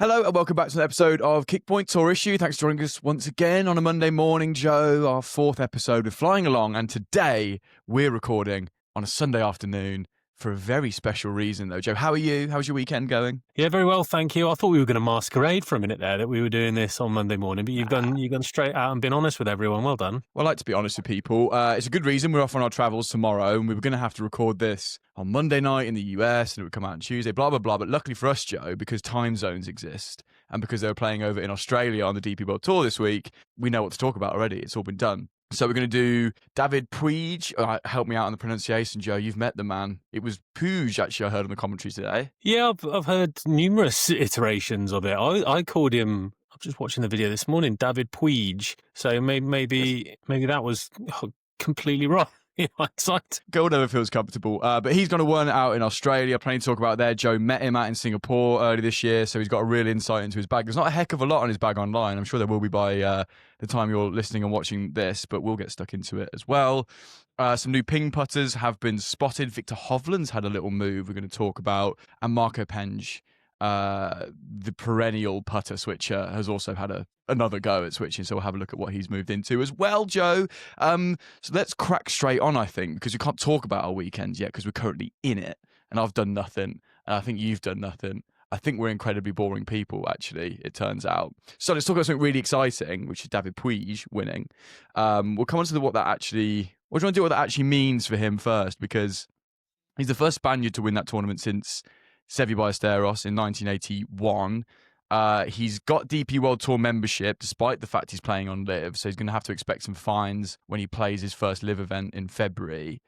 Hello and welcome back to an episode of Kickpoint Tour Issue. Thanks for joining us once again on a Monday morning, Joe. Our fourth episode with Flying Along, and today we're recording on a Sunday afternoon for a very special reason, though. Joe, how are you? How's your weekend going? Yeah, very well, thank you. I thought we were going to masquerade for a minute there, that we were doing this on Monday morning, but you've gone straight out and been honest with everyone. Well done. Well, I like to be honest with people. It's a good reason. We're off on our travels tomorrow, and we were going to have to record this on Monday night in the US, and it would come out on Tuesday, blah, blah, blah. But luckily for us, Joe, because time zones exist, and because they were playing over in Australia on the DP World Tour this week, we know what to talk about already. It's all been done. So we're going to do David Puig. Help me out on the pronunciation, Joe. You've met the man. It was Puig, actually, I heard on the commentary today. Yeah, I've heard numerous iterations of it. I called him, I was just watching the video this morning, David Puig. So maybe that was completely wrong. In hindsight. Gold never feels comfortable, but he's going to win out in Australia. Plenty to talk about there. Joe met him out in Singapore early this year, so he's got a real insight into his bag. There's not a heck of a lot on his bag online. I'm sure there will be by the time you're listening and watching this, but we'll get stuck into it as well. Some new ping putters have been spotted. Viktor Hovland's had a little move we're going to talk about, and Marco Penge, the perennial putter switcher, has also had another go at switching, so we'll have a look at what he's moved into as well, Joe. So let's crack straight on, I think, because we can't talk about our weekends yet because we're currently in it, and I've done nothing, and I think you've done nothing. I think we're incredibly boring people, actually, it turns out. So let's talk about something really exciting, which is David Puig winning. We'll come on to what do you want to do what that actually means for him first, because he's the first Spaniard to win that tournament since Seve Ballesteros in 1981. He's got DP World Tour membership, despite the fact he's playing on Live, so he's going to have to expect some fines when he plays his first Live event in February.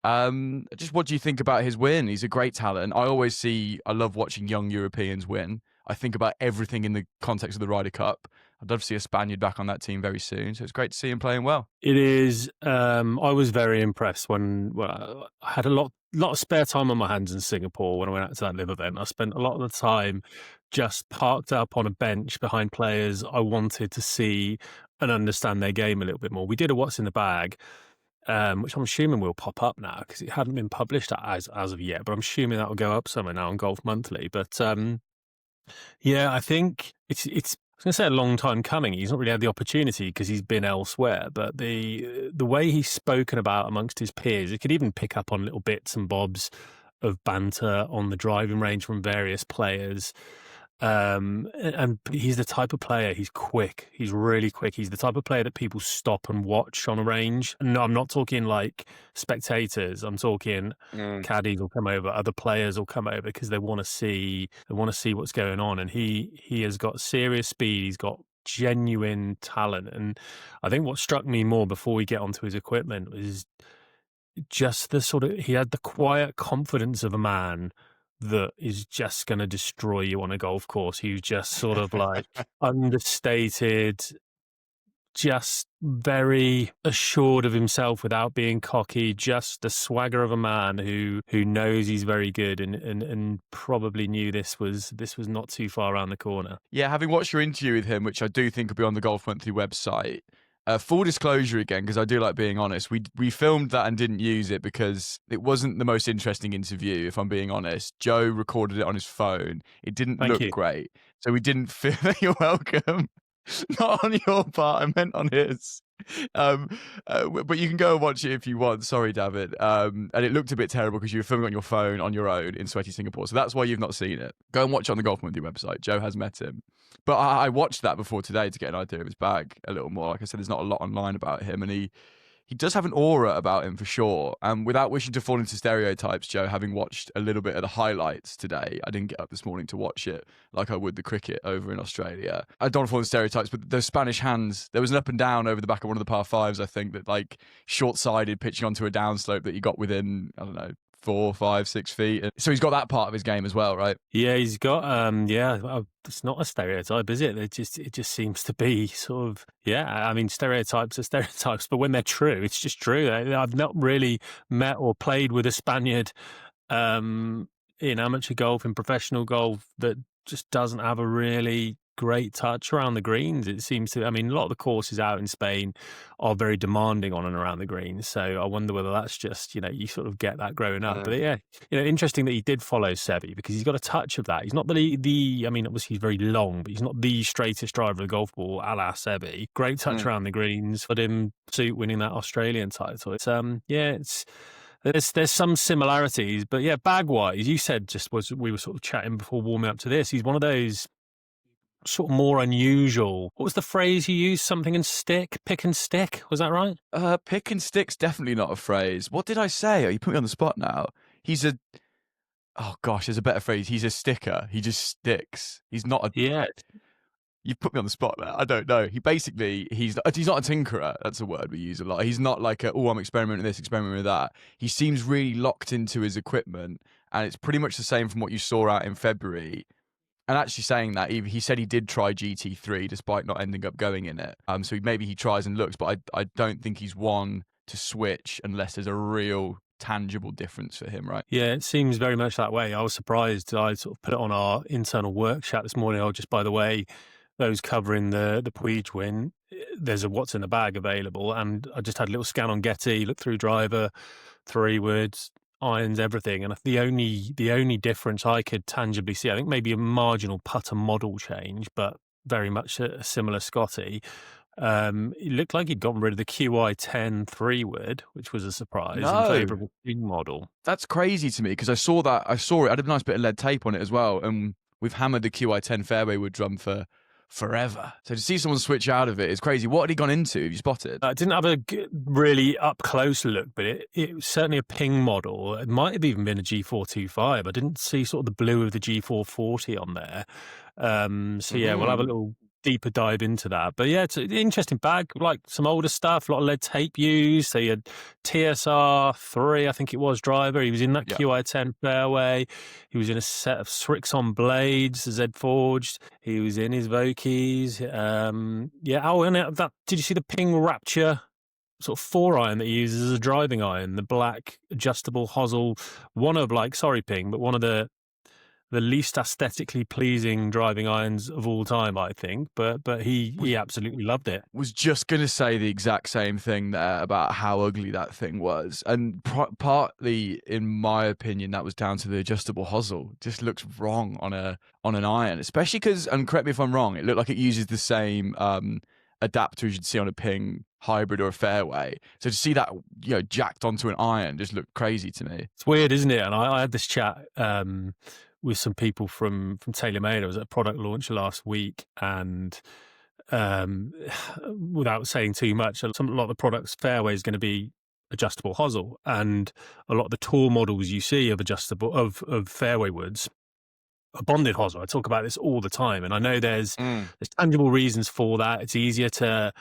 Just what do you think about his win? He's a great talent. I love watching young Europeans win. I think about everything in the context of the Ryder Cup. I'd love to see a Spaniard back on that team very soon, so it's great to see him playing well. It is. I was very impressed when I had a lot of spare time on my hands in Singapore when I went out to that Live event. I spent a lot of the time just parked up on a bench behind players I wanted to see and understand their game a little bit more. We did a What's in the Bag, which I'm assuming will pop up now because it hadn't been published as of yet, but I'm assuming that will go up somewhere now on Golf Monthly. But yeah, I think it's I was going to say a long time coming. He's not really had the opportunity because he's been elsewhere, but the way he's spoken about amongst his peers, it could even pick up on little bits and bobs of banter on the driving range from various players. And he's the type of player, he's quick. He's really quick. He's the type of player that people stop and watch on a range. No, I'm not talking like spectators. I'm talking caddies will come over, other players will come over because they want to see what's going on. And he has got serious speed. He's got genuine talent. And I think what struck me more before we get onto his equipment was just he had the quiet confidence of a man that is just going to destroy you on a golf course. He was just sort of like understated, just very assured of himself without being cocky, just the swagger of a man who knows he's very good and probably knew this was not too far around the corner. Yeah, having watched your interview with him, which I do think will be on the Golf Monthly website, full disclosure again, because I do like being honest, we filmed that and didn't use it because it wasn't the most interesting interview, if I'm being honest. Joe recorded it on his phone. It didn't look great. So we didn't feel you're welcome. Not on your part, I meant on his. But you can go and watch it if you want. Sorry, David. And it looked a bit terrible because you were filming on your phone on your own in sweaty Singapore. So that's why you've not seen it. Go and watch it on the Golf Monthly website. Joe has met him. But I watched that before today to get an idea of his bag a little more. Like I said, there's not a lot online about him, and he does have an aura about him for sure. And without wishing to fall into stereotypes, Joe, having watched a little bit of the highlights today, I didn't get up this morning to watch it like I would the cricket over in Australia. I don't want to fall into stereotypes, but those Spanish hands, there was an up and down over the back of one of the par fives, I think, that like short-sided pitching onto a downslope that he got within, I don't know, 4, 5, 6 feet. So he's got that part of his game as well, right? Yeah, he's got, it's not a stereotype, is it? It just seems to be sort of, I mean, stereotypes are stereotypes, but when they're true, it's just true. I've not really met or played with a Spaniard in amateur golf, in professional golf, that just doesn't have a really great touch around the greens. It seems to, I mean, a lot of the courses out in Spain are very demanding on and around the greens. So I wonder whether that's just, you sort of get that growing up. But yeah, interesting that he did follow Seve because he's got a touch of that. He's not I mean, obviously he's very long, but he's not the straightest driver of the golf ball a la Seve. Great touch around the greens for him, suit winning that Australian title. There's some similarities, but yeah, bag-wise, you said we were sort of chatting before warming up to this. He's one of those sort of more unusual. What was the phrase you used? Something and stick, pick and stick. Was that right? Pick and stick's definitely not a phrase. What did I say? Oh, you put me on the spot now. Oh gosh, there's a better phrase. He's a sticker. He just sticks. He's not a. Yeah. You've put me on the spot there. I don't know. He's not a tinkerer. That's a word we use a lot. He's not like I'm experimenting with this, experimenting with that. He seems really locked into his equipment, and it's pretty much the same from what you saw out in February. And actually saying that, he said he did try GT3 despite not ending up going in it. So maybe he tries and looks, but I don't think he's one to switch unless there's a real tangible difference for him, right? Yeah, it seems very much that way. I was surprised. I sort of put it on our internal work chat this morning. Oh, just by the way, those covering the Puig win, there's a what's in the bag available. And I just had a little scan on Getty, looked through driver, 3-woods, irons, everything. And the only difference I could tangibly see, I think maybe a marginal putter model change, but very much a similar Scotty. It looked like he'd gotten rid of the QI10 3-wood, which was a surprise in favour of a Ping model. That's crazy to me because I saw it. I had a nice bit of lead tape on it as well. And we've hammered the QI10 fairway wood drum for forever. So to see someone switch out of it is crazy. What had he gone into? Have you spotted? I didn't have a really up close look, but it was certainly a Ping model. It might have even been a G425. I didn't see sort of the blue of the G440 on there. So yeah, we'll have a little deeper dive into that. But yeah, it's an interesting bag, like some older stuff, a lot of lead tape used. So you had TSR3, I think it was, driver. He was in that QI10 fairway. He was in a set of Srixon blades, Z forged. He was in his Vokeys. And did you see the Ping Rapture sort of 4-iron that he uses as a driving iron? The black adjustable hosel, one of Ping, but one of the least aesthetically pleasing driving irons of all time, I think. But he absolutely loved it. Was just going to say the exact same thing there about how ugly that thing was. And partly, in my opinion, that was down to the adjustable hosel. It just looks wrong on an iron, especially because, and correct me if I'm wrong, it looked like it uses the same adapter as you'd see on a Ping hybrid or a fairway. So to see that, jacked onto an iron just looked crazy to me. It's weird, isn't it? And I had this chat with some people from TaylorMade. I was at a product launch last week, and without saying too much, a lot of the product's fairway is going to be adjustable hosel, and a lot of the tour models you see of fairway woods are bonded hosel. I talk about this all the time, and I know there's tangible reasons for that. It's easier to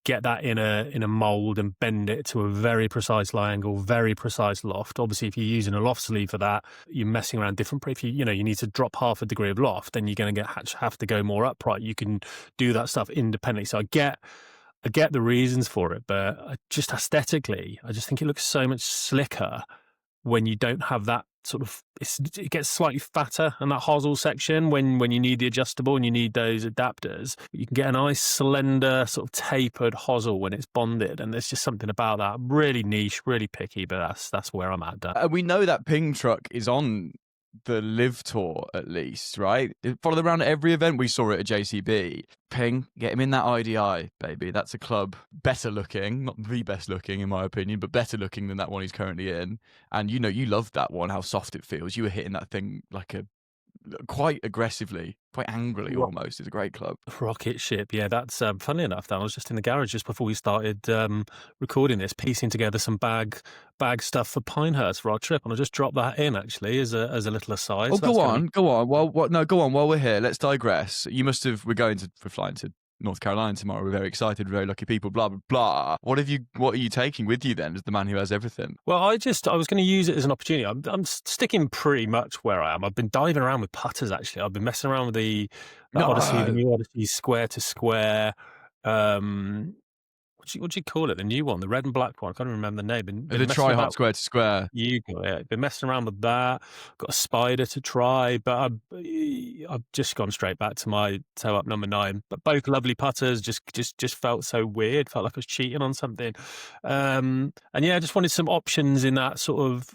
get that in a mold and bend it to a very precise lie angle, very precise loft. Obviously, if you're using a loft sleeve for that, you're messing around different. If you need to drop half a degree of loft, then you're going to have to go more upright. You can do that stuff independently. So I get the reasons for it, but just aesthetically, I just think it looks so much slicker when you don't have that sort of. It gets slightly fatter in that hosel section when you need the adjustable and you need those adapters. You can get a nice slender sort of tapered hosel when it's bonded, and there's just something about that really niche, really picky. But that's where I'm at. Dan. We know that Ping truck is on the Live Tour at least, right? It followed around at every event. We saw it at JCB. Ping, get him in that IDI, baby. That's a club better looking, not the best looking in my opinion, but better looking than that one he's currently in. And you loved that one, how soft it feels. You were hitting that thing quite aggressively, quite angrily almost. It's a great club. Rocket ship, yeah. That's funny enough. Dan, I was just in the garage just before we started recording this, piecing together some bag stuff for Pinehurst for our trip, and I just dropped that in actually as a little aside. Oh, so go on. Go on. While we're here, let's digress. We're flying to North Carolina tomorrow. We're very excited, very lucky people, blah, blah, blah. What are you taking with you then as the man who has everything? Well, I was going to use it as an opportunity. I'm sticking pretty much where I am. I've been diving around with putters, actually. I've been messing around with the Odyssey, the new Odyssey square to square. What what do you call it? The new one, the red and black one. I can't even remember the name. Been The messing try hop about. square to square. You got it. Been messing around with that. Got a spider to try, but I've just gone straight back to my toe up number 9. But both lovely putters. Just felt so weird. Felt like I was cheating on something. And yeah, I just wanted some options in that sort of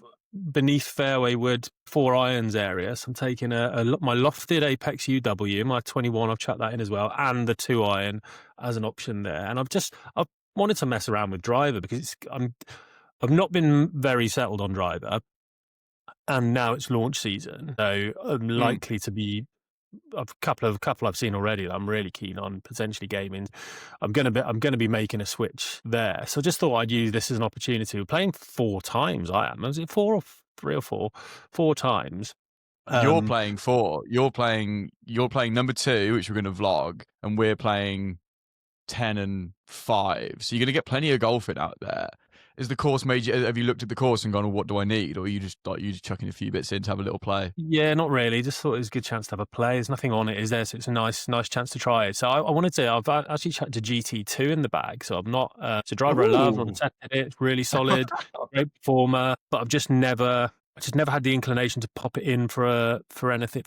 beneath fairway wood 4 irons area. So I'm taking my lofted Apex UW, my 21. I've chucked that in as well, and the 2 iron as an option there. And I've wanted to mess around with driver because I've not been very settled on driver, and now it's launch season, so I'm likely to be a couple I've seen already that I'm really keen on potentially gaming. I'm gonna be making a switch there. So I just thought I'd use this as an opportunity. We're playing 4 times. Was it 4 or 3 or 4? 4 times. You're playing 4. You're playing number 2, which we're going to vlog, and we're playing 10 and 5. So you're going to get plenty of golfing out there. Is the course major? Have you looked at the course and gone, oh, what do I need? Or are you just chucking a few bits in to have a little play? Yeah, not really. Just thought it was a good chance to have a play. There's nothing on it, is there? So it's a nice chance to try it. So I wanted to. I've actually checked a GT2 in the bag. So I'm not. It's a driver I love. I've tested it. It's really solid, great performer. But I've just never had the inclination to pop it in for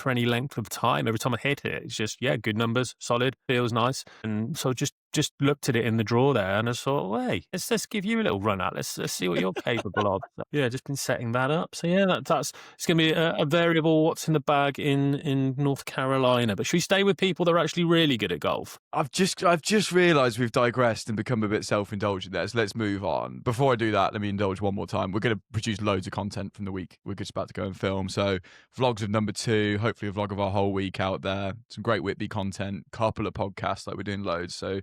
any length of time. Every time I hit it, it's just good numbers, solid, feels nice. And so just looked at it in the draw there, and I thought, well, hey, let's give you a little run out. Let's see what you're capable of. Yeah, just been setting that up. So yeah, that's it's going to be a variable. What's in the bag in North Carolina? But should we stay with people that are actually really good at golf? I've just realised we've digressed and become a bit self-indulgent there. So let's move on. Before I do that, let me indulge one more time. We're going to produce loads of content from the week we're just about to go and film. So vlogs of number 2, hopefully a vlog of our whole week out there. Some great Whitby content, couple of podcasts, like we're doing loads. So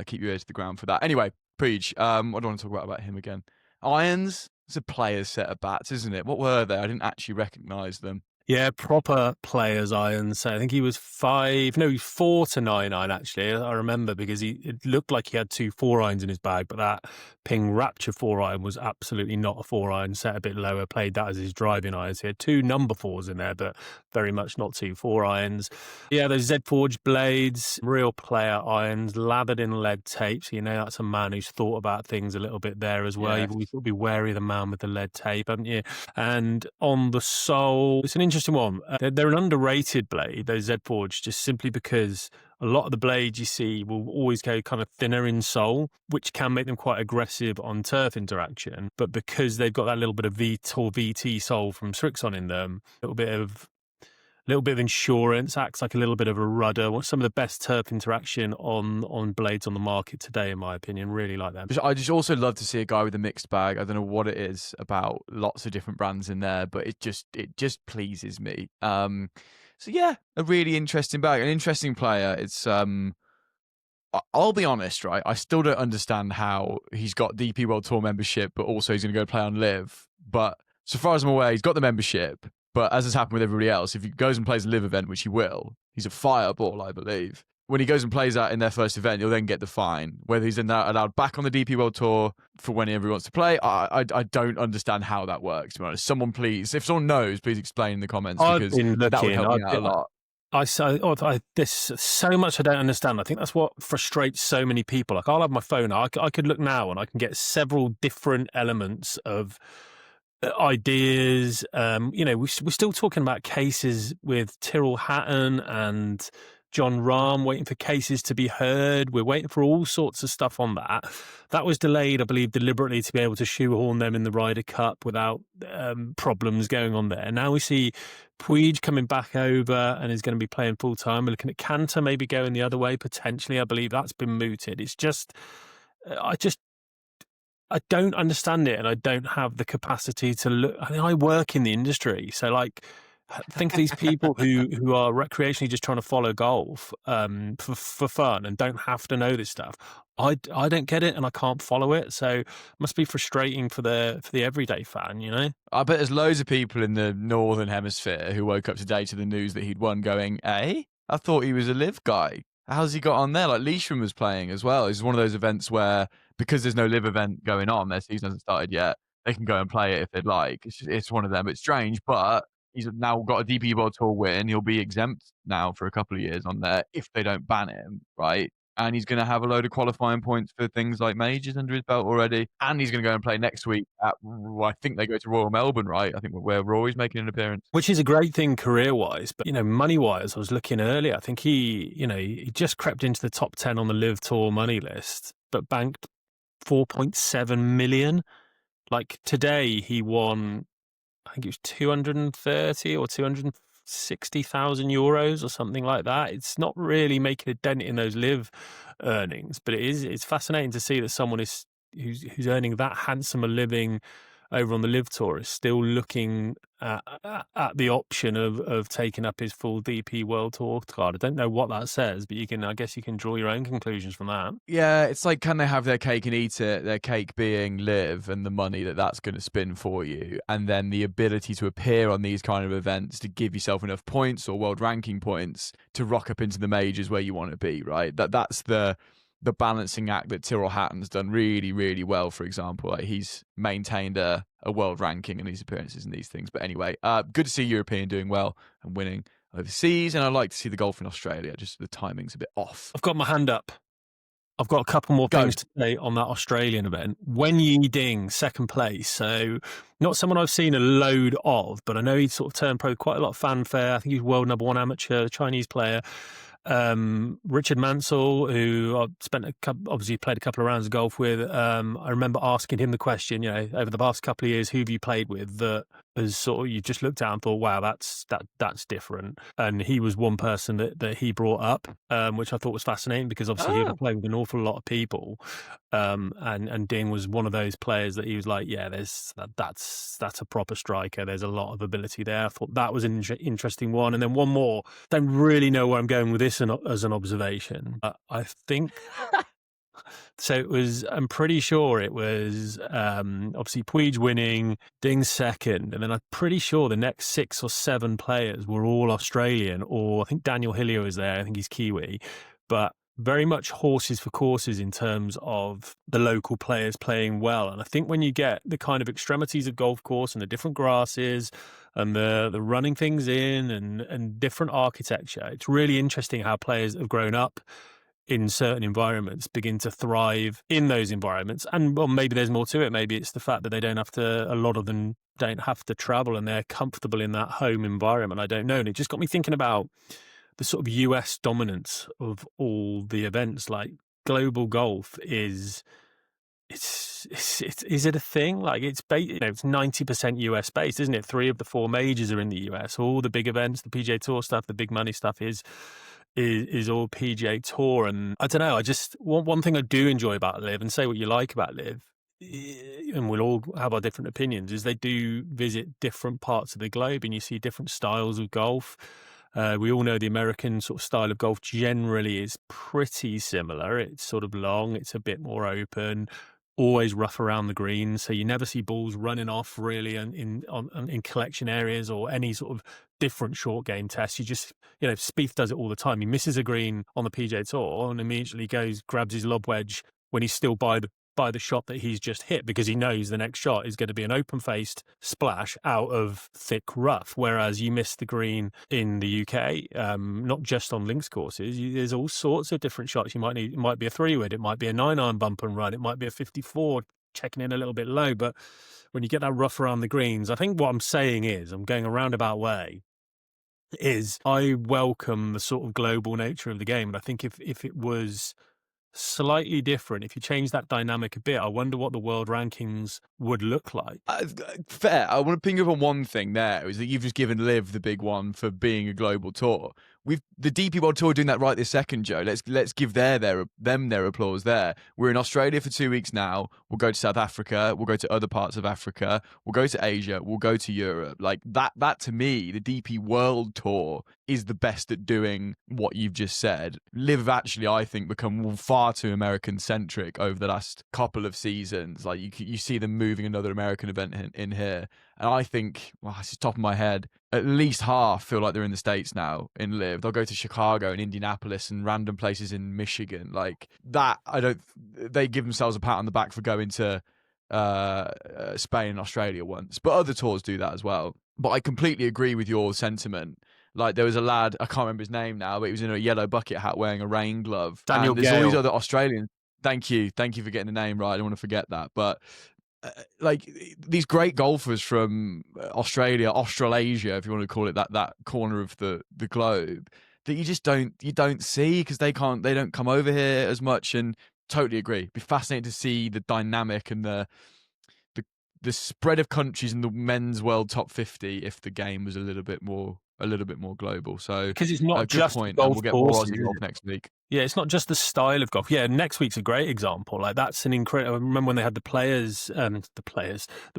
keep your ears to the ground for that. Anyway, Puig, what do I want to talk about him again? Irons. It's a player's set of bats, isn't it? What were they? I didn't actually recognise them. Yeah, proper player's irons. So I think he was 4 to 9 iron actually. I remember because it looked like he had 2 4 irons in his bag, but that Ping Rapture 4 iron was absolutely not a 4 iron, set a bit lower, played that as his driving irons. He had 2 number 4s in there, but very much not 2 4 irons. Yeah, those Z Forge blades, real player irons, lathered in lead tape. So that's a man who's thought about things a little bit there as well. You've always got to be wary of the man with the lead tape, haven't you? And on the sole, it's an interesting one. They're an underrated blade, those Z Forge, just simply because a lot of the blades you see will always go kind of thinner in sole, which can make them quite aggressive on turf interaction. But because they've got that little bit of VT sole from Srixon in them, a little bit of insurance, acts like a little bit of a rudder. What's some of the best turf interaction on blades on the market today, in my opinion. Really like them. I just also love to see a guy with a mixed bag. I don't know what it is about lots of different brands in there, but it just pleases me. So yeah, a really interesting bag, an interesting player. It's I'll be honest, right? I still don't understand how he's got DP World Tour membership, but also he's going to go play on Live. But so far as I'm aware, he's got the membership. But as has happened with everybody else, if he goes and plays a Live event, which he will, he's a fireball, I believe. When he goes and plays that in their first event, he'll then get the fine. Whether he's then allowed back on the DP World Tour for whenever he wants to play, I don't understand how that works, to be honest. Someone please, if someone knows, please explain in the comments, because that would help me out a lot. There's so much I don't understand. I think that's what frustrates so many people. Like, I'll have my phone. I could look now and I can get several different elements of ideas. We're still talking about cases with Tyrrell Hatton and John Rahm, waiting for cases to be heard. We're waiting for all sorts of stuff on that. That was delayed, I believe, deliberately to be able to shoehorn them in the Ryder Cup without problems going on there. Now we see Puig coming back over and is going to be playing full time. We're looking at Cantor maybe going the other way potentially. I believe that's been mooted. It's just, I don't understand it, and I don't have the capacity to look. I mean, I work in the industry, so like, think of these people who are recreationally just trying to follow golf for fun and don't have to know this stuff. I don't get it, and I can't follow it. So it must be frustrating for the everyday fan, I bet there's loads of people in the Northern Hemisphere who woke up today to the news that he'd won going, I thought he was a Live guy. How's he got on there? Like, Leishman was playing as well. It's one of those events where, because there's no Live event going on, their season hasn't started yet, they can go and play it if they'd like. It's one of them. It's strange, but he's now got a DP World Tour win. He'll be exempt now for a couple of years on there if they don't ban him, right? and he's going to have a load of qualifying points for things like majors under his belt already, and he's going to go and play next week at, I think they go to Royal Melbourne, right? I think where Rory's making an appearance. Which is a great thing career-wise, but, money-wise, I was looking earlier, I think he just crept into the top 10 on the Live Tour money list, but banked 4.7 million. Like today he won, I think it was 230 or 260,000 euros or something like that. It's not really making a dent in those Live earnings, but it's fascinating to see that someone who's earning that handsome a living over on the Live Tour is still looking at the option of taking up his full DP World Tour card. I don't know what that says, but I guess you can draw your own conclusions from that. Yeah, it's like, can they have their cake and eat it? Their cake being Live and the money that's going to spin for you, and then the ability to appear on these kind of events to give yourself enough points or world ranking points to rock up into the majors where you want to be, right? That's the balancing act that Tyrrell Hatton's done really, really well, for example. Like, he's maintained a world ranking in these appearances and these things. But anyway, good to see European doing well and winning overseas. And I like to see the golf in Australia. Just the timing's a bit off. I've got my hand up. I've got a couple more things to say on that Australian event. Wen Yi Ding, second place. So not someone I've seen a load of, but I know he sort of turned pro, quite a lot of fanfare. I think he's world number one amateur, Chinese player. Richard Mansell, who I obviously played a couple of rounds of golf with. I remember asking him the question, over the past couple of years, who have you played with that has sort of, you just looked at and thought, wow, that's different. And he was one person that he brought up, which I thought was fascinating, because obviously he had played with an awful lot of people. And Ding was one of those players that he was like, yeah, that's a proper striker. There's a lot of ability there. I thought that was an interesting one. And then one more. Don't really know where I'm going with this as an observation. I think so. I'm pretty sure it was obviously Puig winning, Ding second, and then I'm pretty sure the next 6 or 7 players were all Australian, or I think Daniel Hillier was there. I think he's Kiwi, but very much horses for courses in terms of the local players playing well. And I think when you get the kind of extremities of golf course and the different grasses and the running things in and different architecture, it's really interesting how players that have grown up in certain environments begin to thrive in those environments. And well, maybe there's more to it. Maybe it's the fact that a lot of them don't have to travel and they're comfortable in that home environment. I don't know. And it just got me thinking about the sort of US dominance of all the events. Like, global golf is it a thing? Like, it's 90% US based, isn't it? 3 of the 4 majors are in the US. All the big events, the PGA Tour stuff, the big money stuff is all PGA Tour. And I don't know, I just one thing I do enjoy about Live, and say what you like about Live, and we'll all have our different opinions, is they do visit different parts of the globe and you see different styles of golf. We all know the American sort of style of golf generally is pretty similar. It's sort of long, it's a bit more open, always rough around the green, so you never see balls running off really in collection areas or any sort of different short game tests. You just, Spieth does it all the time. He misses a green on the PGA Tour and immediately grabs his lob wedge when he's still by the shot that he's just hit, because he knows the next shot is going to be an open-faced splash out of thick rough. Whereas you miss the green in the UK, not just on links courses, there's all sorts of different shots you might need. It might be a 3-wood, it might be a 9-iron bump and run, it might be a 54 checking in a little bit low. But when you get that rough around the greens, I think what I'm saying is, I'm going a roundabout way, is I welcome the sort of global nature of the game. And I think if it was slightly different, if you change that dynamic a bit, I wonder what the world rankings would look like. Fair. I want to ping up on one thing there, is that you've just given Liv the big one for being a global tour. The DP World Tour doing that right this second, Joe. Let's give them their applause there. We're in Australia for 2 weeks now. We'll go to South Africa. We'll go to other parts of Africa. We'll go to Asia. We'll go to Europe. Like that to me, the DP World Tour is the best at doing what you've just said. Liv actually, I think, become far too American centric over the last couple of seasons. Like you see them moving another American event in here. And I think, well, it's just top of my head, at least half feel like they're in the States now in Live. They'll go to Chicago and Indianapolis and random places in Michigan. Like that, they give themselves a pat on the back for going to Spain and Australia once. But other tours do that as well. But I completely agree with your sentiment Like there was a lad, I can't remember his name now, but he was in a yellow bucket hat wearing a rain glove. Daniel And there's all these Gale. other Australians. Thank you for getting the name right. I don't want to forget that. But like these great golfers from Australia, Australasia, if you want to call it that corner of the globe, that you just don't see because they don't come over here as much. And totally agree. It'd be fascinating to see the dynamic and the spread of countries in the men's world top 50 if the game was a little bit more global. So Because it's not good just point, golf and we'll get more courses, Aussie golf next week. Yeah, it's not just the style of golf. Yeah, next week's a great example. Like that's an incredible. I remember when they had the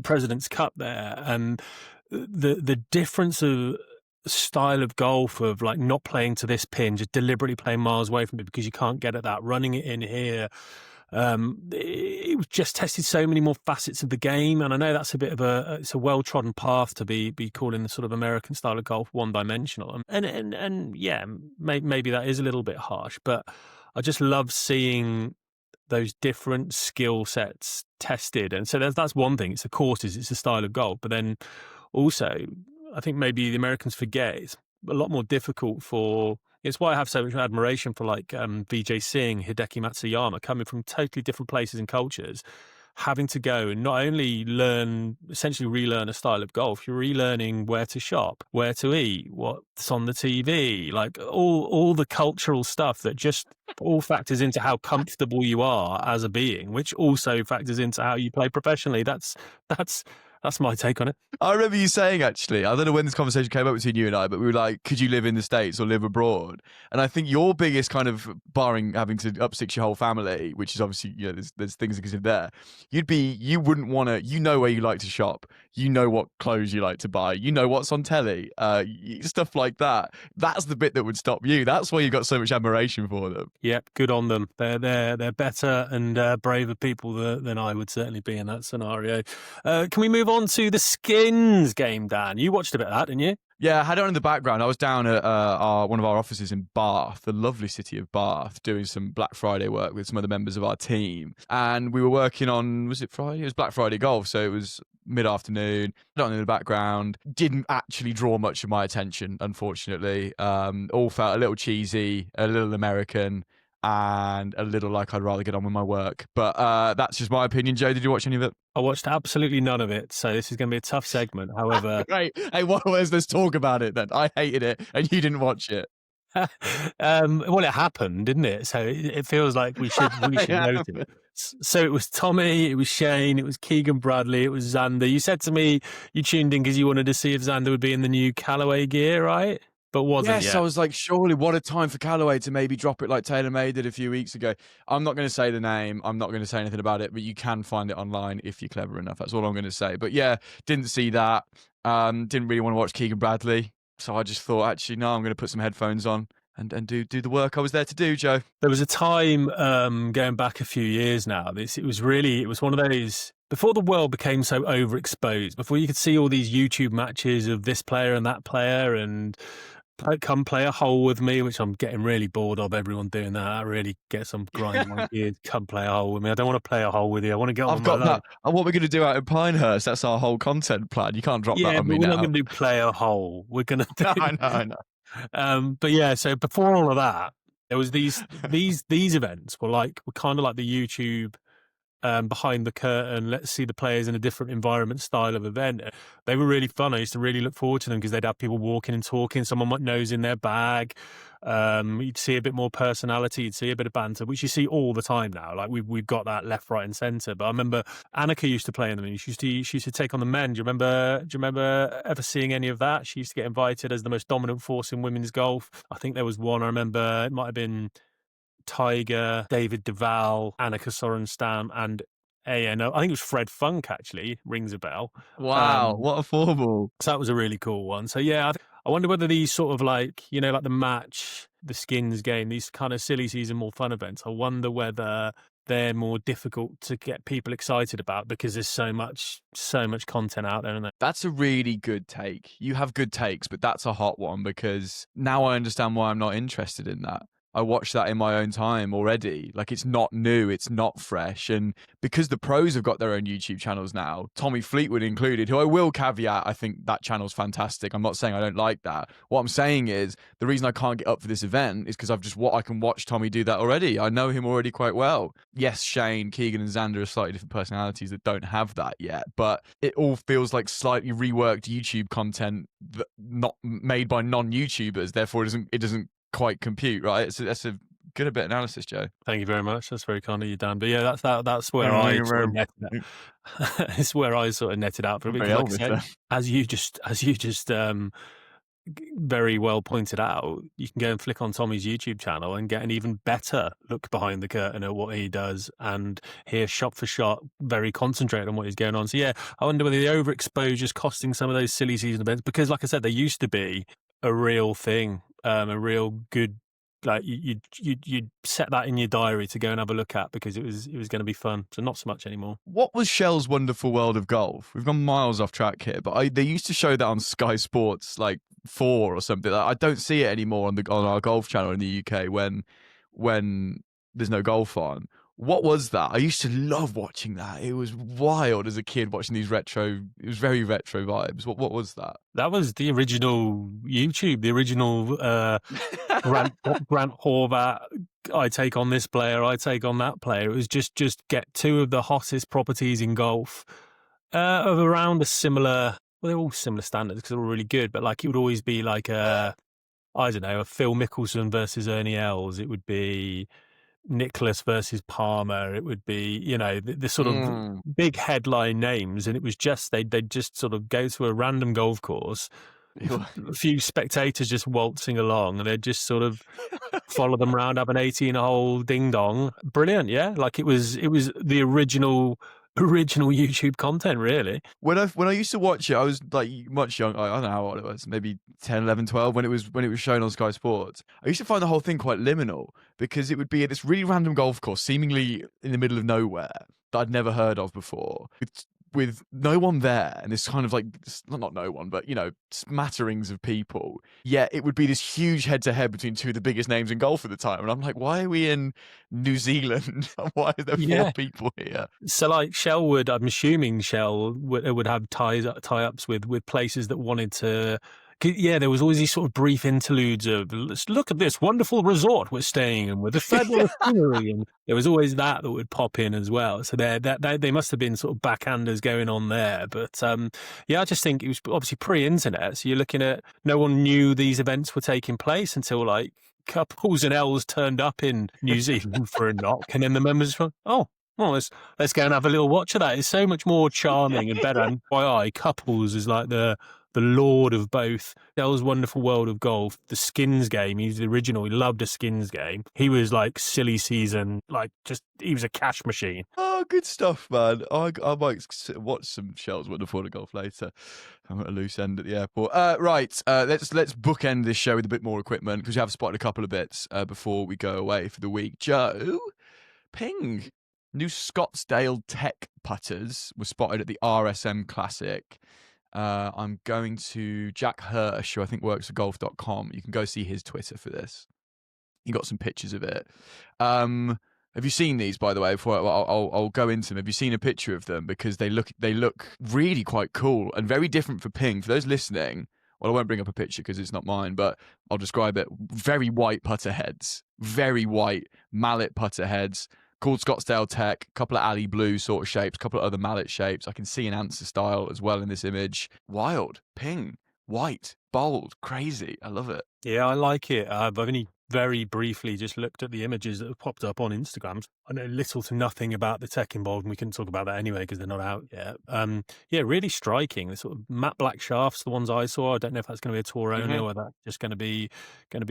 President's Cup there, and the difference of style of golf of like not playing to this pin, just deliberately playing miles away from it because you can't get at that, running it in here. It was just tested so many more facets of the game, and I know that's a bit of it's a well trodden path to be calling the sort of American style of golf one dimensional, and yeah, maybe that is a little bit harsh, but I just love seeing those different skill sets tested, and so that's one thing. It's the courses, it's the style of golf, but then also I think maybe the Americans forget it's a lot more difficult for. It's why I have so much admiration for like Vijay Singh, Hideki Matsuyama, coming from totally different places and cultures, having to go and not only essentially relearn a style of golf, you're relearning where to shop, where to eat, what's on the TV, like all the cultural stuff that just all factors into how comfortable you are as a being, which also factors into how you play professionally. That's my take on it. I remember you saying, actually, I don't know when this conversation came up between you and I, but we were like, could you live in the States or live abroad? And I think your biggest kind of, barring having to upsix your whole family, which is obviously, there's things that consider there, you wouldn't want to, where you like to shop, what clothes you like to buy, what's on telly, stuff like that. That's the bit that would stop you. That's why you've got so much admiration for them. Yep, good on them. They're better and braver people than I would certainly be in that scenario. Can we move on to the Skins game, Dan? You watched a bit of that, didn't you? Yeah, I had it on in the background. I was down at one of our offices in Bath, the lovely city of Bath, doing some Black Friday work with some other members of our team. And we were working on, was it Friday? It was Black Friday golf. So it was mid-afternoon, on in the background. Didn't actually draw much of my attention, unfortunately. All felt a little cheesy, a little American, and a little like I'd rather get on with my work. But that's just my opinion. Joe, did you watch any of it? I watched absolutely none of it, so this is going to be a tough segment. However, great. Hey, let's talk about it then. I hated it, and you didn't watch it. Well, it happened, didn't it? So it feels like we should note it. So it was Tommy, it was Shane, it was Keegan Bradley, it was Xander. You said to me you tuned in because you wanted to see if Xander would be in the new Callaway gear, right? But wasn't Yes, yet. I was like, surely what a time for Callaway to maybe drop it like TaylorMade did a few weeks ago. I'm not going to say the name. I'm not going to say anything about it, but you can find it online if you're clever enough. That's all I'm going to say. But yeah, didn't see that. Didn't really want to watch Keegan Bradley. So I just thought, actually, no, I'm going to put some headphones on and do the work I was there to do, Joe. There was a time going back a few years now. It was one of those, before the world became so overexposed, before you could see all these YouTube matches of this player and that player and come play a hole with me, which I'm getting really bored of everyone doing that. I really get some grind my gears. Come play a hole with me. I don't want to play a hole with you. I want to get on I've got that. And what we're going to do out in Pinehurst, that's our whole content plan. You can't drop that on me now. We're not going to do play a hole. We're going to do... I know. But yeah, so before all of that, there was these events were kind of like the YouTube behind the curtain, let's see the players in a different environment style of event. They were really fun. I used to really look forward to them because they'd have people walking and talking, someone might nose in their bag. You'd see a bit more personality, you'd see a bit of banter, which you see all the time now. Like we've got that left, right and centre. But I remember Annika used to play in them and she used to take on the men. Do you remember ever seeing any of that? She used to get invited as the most dominant force in women's golf. I think there was one, I remember it might have been Tiger, David Duval, Annika Sorenstam, and ANO. I think it was Fred Funk, actually, rings a bell. Wow, what a formal. So that was a really cool one. So yeah, I wonder whether these sort of like the match, the Skins game, these kind of silly season, more fun events, I wonder whether they're more difficult to get people excited about because there's so much content out there, isn't there? That's a really good take. You have good takes, but that's a hot one because now I understand why I'm not interested in that. I watch that in my own time already. Like, it's not new, it's not fresh. And because the pros have got their own YouTube channels now, Tommy Fleetwood included, who I will caveat, I think that channel's fantastic. I'm not saying I don't like that. What I'm saying is the reason I can't get up for this event is because I can watch Tommy do that already. I know him already quite well. Yes, Shane, Keegan, and Xander are slightly different personalities that don't have that yet, but it all feels like slightly reworked YouTube content that not made by non-YouTubers. Therefore, it doesn't quite compute, right? That's a good bit of analysis, Joe. Thank you very much. That's very kind of you, Dan. But yeah, that's where I sort of netted out. It's where I sort of netted out for it. Because, like I said, as you just very well pointed out, you can go and flick on Tommy's YouTube channel and get an even better look behind the curtain at what he does, and hear shot for shot, very concentrated on what is going on. So yeah, I wonder whether the overexposure is costing some of those silly season events, because, like I said, they used to be a real thing, a real good. Like you'd set that in your diary to go and have a look at because it was going to be fun. So not so much anymore. What was Shell's Wonderful World of Golf? We've gone miles off track here, but they used to show that on Sky Sports like 4 or something. I don't see it anymore on our golf channel in the UK when there's no golf on. What was that? I used to love watching that. It was wild as a kid watching these retro. It was very retro vibes. What was that? That was the original YouTube, the original Grant Horvat. I take on this player, I take on that player. It was just get 2 of the hottest properties in golf of around a similar. Well, they're all similar standards because they're all really good. But like, it would always be like I don't know, a Phil Mickelson versus Ernie Els. It would be Nicholas versus Palmer. It would be, the sort of big headline names, and it was just they'd just sort of go to a random golf course, a few spectators just waltzing along, and they'd just sort of follow them around, have an 18-hole ding dong. Brilliant, yeah. Like it was the original YouTube content, really. When I used to watch it, I was like much young. I don't know how old it was, maybe 10, 11, 12 when it was shown on Sky Sports. I used to find the whole thing quite liminal because it would be at this really random golf course, seemingly in the middle of nowhere that I'd never heard of before, with no one there, and this kind of like, not no one, but smatterings of people. Yeah, it would be this huge head-to-head between 2 of the biggest names in golf at the time, and I'm like, why are we in New Zealand? Why are there 4 people here? So like Shell I'm assuming Shell would have tie-ups with places that wanted to. Yeah, there was always these sort of brief interludes of, let's look at this wonderful resort we're staying in with the fabulous scenery, and there was always that would pop in as well. So they must have been sort of backhanders going on there. But I just think it was obviously pre-internet, so you're looking at, no one knew these events were taking place until like couples and Els turned up in New Zealand for a knock, and then the members went, oh, well, let's go and have a little watch of that. It's so much more charming and better. And Couples is like the lord of both. Shell's Wonderful World of Golf, the skins game. He's the original. He loved a skins game. He was like silly season, he was a cash machine. Oh, good stuff, man. I might watch some Shell's Wonderful World of Golf later. I'm at a loose end at the airport. Right, let's bookend this show with a bit more equipment because we have spotted a couple of bits before we go away for the week. Joe, Ping. New Scottsdale Tec putters were spotted at the RSM Classic. I'm going to Jack Hirsch, who I think works for golf.com. You can go see his Twitter for this. He got some pictures of it. Have you seen these, by the way? Before I'll go into them. Have you seen a picture of them? Because they look really quite cool and very different for Ping. For those listening, well, I won't bring up a picture because it's not mine, but I'll describe it. Very white putter heads. Very white mallet putter heads. Called Scottsdale Tec, a couple of alley blue sort of shapes, a couple of other mallet shapes. I can see an answer style as well in this image. Wild, Ping, white, bold, crazy. I love it. Yeah, I like it. I've only very briefly just looked at the images that have popped up on Instagram. I know little to nothing about the tech involved, and we can talk about that anyway because they're not out yet. Really striking. The sort of matte black shafts, the ones I saw. I don't know if that's going to be a tour only or that's just going to be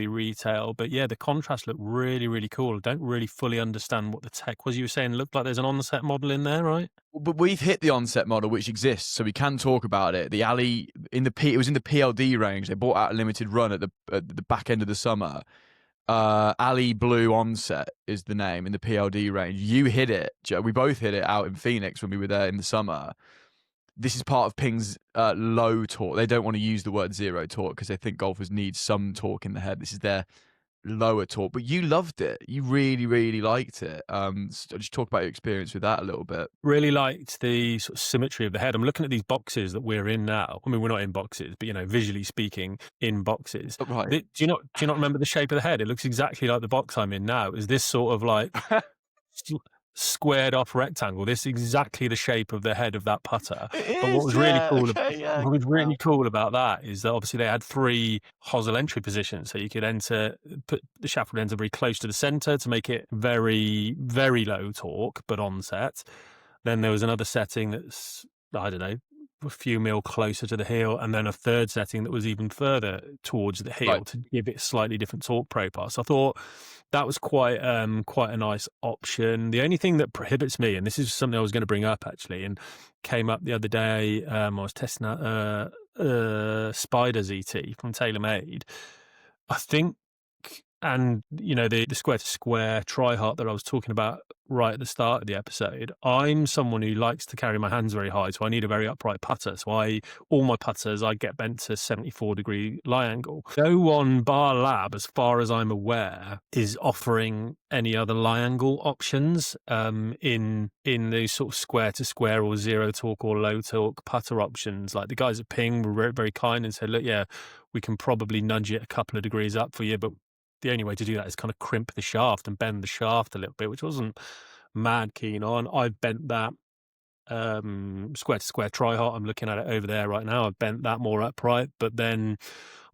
retail. But yeah, the contrast looked really, really cool. I don't really fully understand what the tech was. You were saying it looked like there's an onset model in there, right? But we've hit the onset model, which exists, so we can talk about it. The alley it was in the PLD range. They brought out a limited run at the back end of the summer. Alley Blue Onset is the name in the PLD range. You hit it, Joe. We both hit it out in Phoenix when we were there in the summer. This is part of Ping's low torque. They don't want to use the word zero torque because they think golfers need some torque in the head. This is their lower torque, but you loved it. You really, really liked it. Just talk about your experience with that a little bit. Really liked the sort of symmetry of the head. I'm looking at these boxes that we're in now. I mean, we're not in boxes, but visually speaking, in boxes. Oh, right. Do you not remember the shape of the head? It looks exactly like the box I'm in now. Is this sort of like squared off rectangle? This is exactly the shape of the head of that putter. It But what is, was really yeah. cool, Okay, yeah. what was really cool about that is that obviously they had 3 hosel entry positions, so you could put the shaft would enter very close to the center to make it very, very low torque, but onset. Then there was another setting that's, I don't know, a few mil closer to the heel, and then a third setting that was even further towards the heel Right. to give it slightly different torque profile. So I thought that was quite a nice option. The only thing that prohibits me, and this is something I was going to bring up actually, and came up the other day, I was testing out Spider ZT from TaylorMade. I think, and the square to square tri heart that I was talking about right at the start of the episode, I'm someone who likes to carry my hands very high, so I need a very upright putter. So all my putters I get bent to 74-degree lie angle. No one bar Lab, as far as I'm aware, is offering any other lie angle options in those sort of square to square or zero torque or low torque putter options. Like the guys at Ping were very, very kind and said, look, yeah, we can probably nudge it a couple of degrees up for you, but the only way to do that is kind of crimp the shaft and bend the shaft a little bit, which I wasn't mad keen on. I've bent that square to square tri heart. I'm looking at it over there right now. I've bent that more upright, but then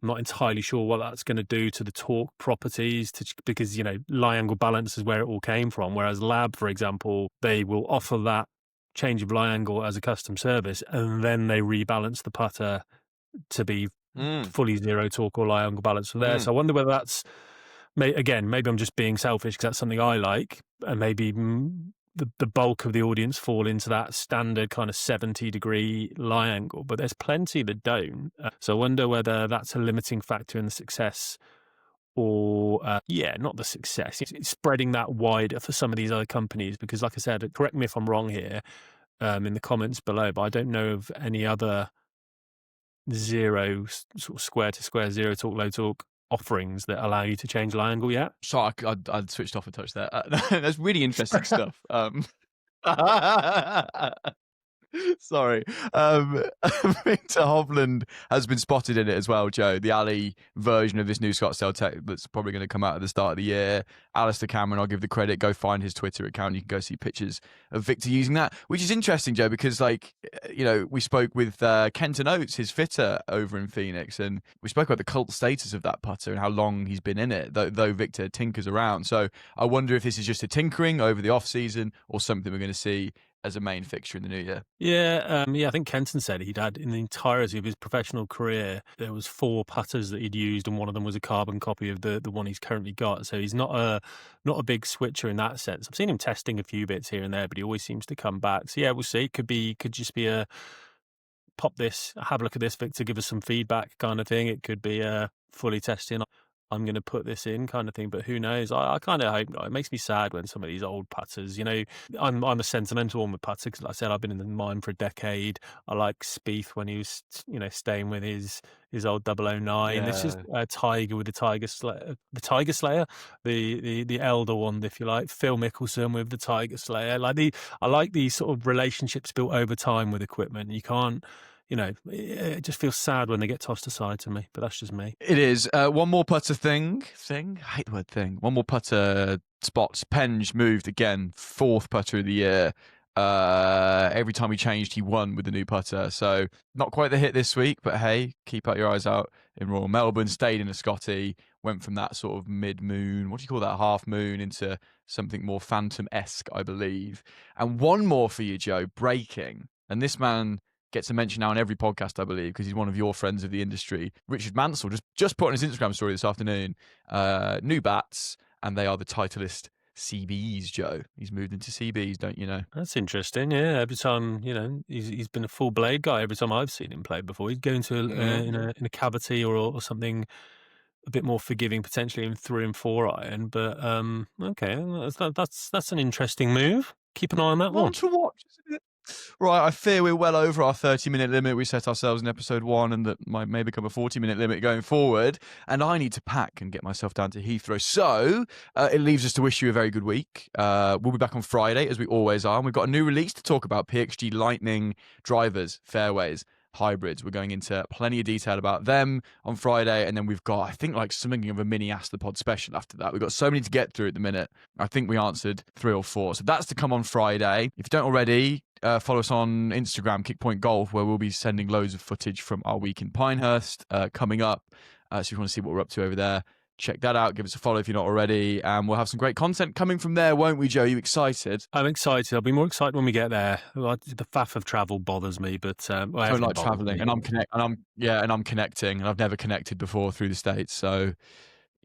I'm not entirely sure what that's going to do to the torque properties because, lie angle balance is where it all came from. Whereas Lab, for example, they will offer that change of lie angle as a custom service, and then they rebalance the putter to be fully zero torque or lie angle balance from there. So I wonder whether that's, again, maybe I'm just being selfish because that's something I like, and maybe the bulk of the audience fall into that standard kind of 70-degree lie angle, but there's plenty that don't. So I wonder whether that's a limiting factor in the success, or not the success. It's spreading that wider for some of these other companies, because like I said, correct me if I'm wrong here in the comments below, but I don't know of any other zero sort of square to square, zero torque, low torque offerings that allow you to change lie angle yet. So I'd switched off a touch there. That's really interesting stuff. Sorry. Viktor Hovland has been spotted in it as well, Joe. The Ali version of this new Scottsdale Tec that's probably going to come out at the start of the year. Alistair Cameron, I'll give the credit. Go find his Twitter account. You can go see pictures of Viktor using that, which is interesting, Joe, because we spoke with Kenton Oates, his fitter over in Phoenix, and we spoke about the cult status of that putter and how long he's been in it, though Viktor tinkers around. So I wonder if this is just a tinkering over the off season or something we're going to see as a main fixture in the new year. Yeah, I think Kenton said he'd had, in the entirety of his professional career, there was 4 putters that he'd used, and one of them was a carbon copy of the one he's currently got. So he's not a big switcher in that sense. I've seen him testing a few bits here and there, but he always seems to come back. So yeah, we'll see. Could just be a pop this, have a look at this, Viktor, give us some feedback kind of thing. It could be a fully testing, I'm going to put this in kind of thing, but who knows? I kind of hope not. It makes me sad when some of these old putters, I'm a sentimental one with putter because, like I said, I've been in the mine for a decade. I like Spieth when he was, staying with his old 009. Yeah. This is Tiger with the Tiger Slayer, the elder one, if you like. Phil Mickelson with the Tiger Slayer. I like these sort of relationships built over time with equipment. You can't. It just feels sad when they get tossed aside to me, but that's just me. It is. One more putter thing. I hate the word thing. One more putter spots. Penge moved again. 4th putter of the year. Every time he changed, he won with the new putter. So not quite the hit this week, but hey, keep your eyes out in Royal Melbourne. Stayed in a Scotty. Went from that sort of mid-moon, what do you call that, half moon, into something more Phantom-esque, I believe. And one more for you, Joe. Breaking. And this man gets a mention now on every podcast, I believe, because he's one of your friends of the industry. Richard Mansell just put on his Instagram story this afternoon, new bats, and they are the Titleist CBs, Joe. He's moved into CBs, don't you know? That's interesting, yeah. Every time, he's been a full blade guy every time I've seen him play before. He'd go into in a cavity or something a bit more forgiving, potentially in 3 and 4 iron. But okay, that's an interesting move. Keep an eye on that one. To watch, isn't it? Right, I fear we're well over our 30-minute limit we set ourselves in episode 1, and that may become a 40-minute limit going forward. And I need to pack and get myself down to Heathrow. So it leaves us to wish you a very good week. We'll be back on Friday, as we always are. And we've got a new release to talk about: PXG Lightning drivers, fairways, hybrids. We're going into plenty of detail about them on Friday, and then we've got, I think, like something of a mini Ask the Pod special after that. We've got so many to get through at the minute. I think we answered 3 or 4, so that's to come on Friday. If you don't already, follow us on Instagram, Kickpoint Golf, where we'll be sending loads of footage from our week in Pinehurst coming up. So if you want to see what we're up to over there, check that out. Give us a follow if you're not already. And we'll have some great content coming from there, won't we, Joe? Are you excited? I'm excited. I'll be more excited when we get there. The faff of travel bothers me, but I don't like traveling, and I'm connecting, and I've never connected before through the States, so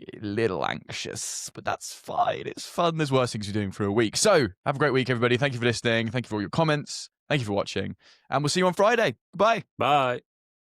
a little anxious, but that's fine. It's fun. There's worse things you're doing for a week. So have a great week, everybody. Thank you for listening. Thank you for all your comments. Thank you for watching, and we'll see you on Friday. Goodbye. Bye.